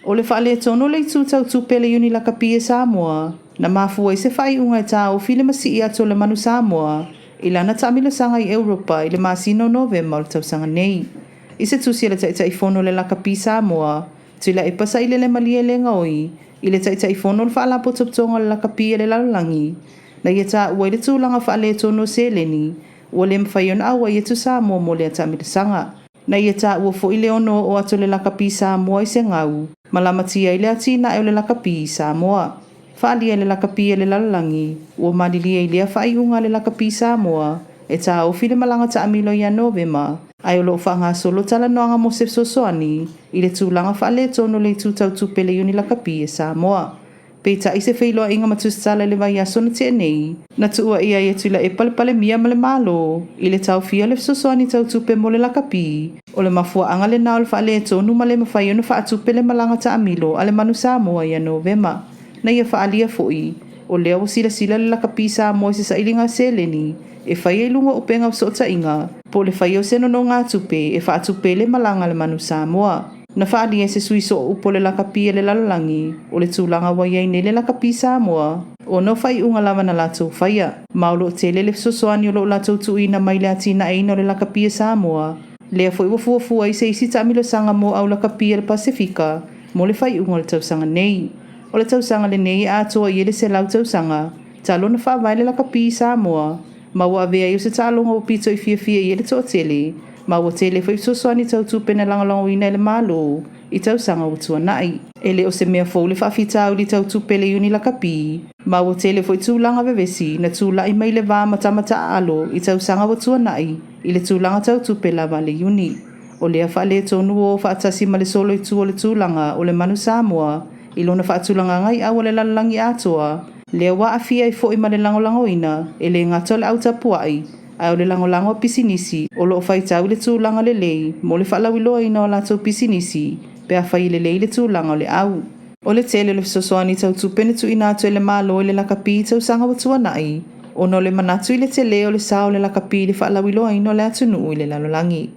O le whaale tono le tu tau tupele yuni la kapia Samoa. Na mafua i se whai unga ta o file masi i ato le manu Samoa. I lana tamila sanga i Europa i le masino November o le tau sanga nei. I se tusi le tai fono le la kapia Samoa. Tila e pasa i le malie le ngaoi. I le tai fono le whaala po toptonga le la kapia le lalangi. Na ia ta ua i le tūlanga whaale tono se leni. Ua le mwhaion awa i tu Samoa mo le tamila sanga. Na ia ta ua fo i le ono o ato le la kapia Samoa i se ngau. Malamatia i le atina e o le lakapi Samoa. Whaalia le lakapi e le lalangi. Ua malilia i lea whaiunga le lakapi Samoa. E tā o file malanga ta amilo i a Novema. Ai o loo whaanga solo tala noanga mo se sosoani. I le tūlanga whaale tono le tūtau tupele yuni lakapi e Samoa. Peita i se whailoa inga matustala le vai asona te nei. Na tuua ia i atula e palepale mia ma le malo. I le tau fia le sosoani tau tupe mo le lakapi. O le mafua anga le nao le whaale tonu ma le mawhai onu wha atupe le malanga ta amilo ale manu Samoa i a Novema. Na ia whaalia foi. O lea o sila le lakapi Samoa i se sailinga seleni. E whai e lunga upenga o sota inga. Po le whai o seno no ngā tupe e wha atupe le malanga le manu Samoa. Na whaalia se suiso o upo le lakapi e le lalangi. O le tūlanga waiai ne le lakapi Samoa. O no whai unga lava na latou whaia. Maulo te le sosoani o lo latou tuina mai le atina e ino le lakapi e Samoa. Lea foi wafua i se isi tamilo sanga mo au lakapi e le Pasifika. Mo le whai unga le tausanga nei. O le tausanga le nei a toa i le se lau tausanga. Talo na wha le lakapi Samoa. Maua avea i o se talonga o pito i fia i le toa tele. Maua tele foi sosoani tau tupena langalango ina le malo. I tausanga o tua nai. Ele o se mea fau le whawhitau li tau tupele yuni lakapi. Maua tele foi tūlanga vevesi na tūla i mai le vā matamata alo i tausanga o tua nai. I le tūlanga tau tupela ma le yuni. O lea whaale tonu o whaatasi ma le solo i tū o le tūlanga o le manu Samoa. I lona whaatulanga ngai au le lalangi atoa. Lea wa afia i fo i ma le langolango ina. E le ngato le auta puai. Ai o le langolango pisinisi. O lo whaitau le tūlanga le lei. Mo le whaalawiloa ina o lato pisinisi. Pea whai le lei le tūlanga o le au. O le tele le sosoani tau tupene tu ina atu e le malo le lakapi tau sanga wa tua nai. O no le manatu i le tele o le sao le lakapi le whaalawiloa ina o le atunu i le lalolangi.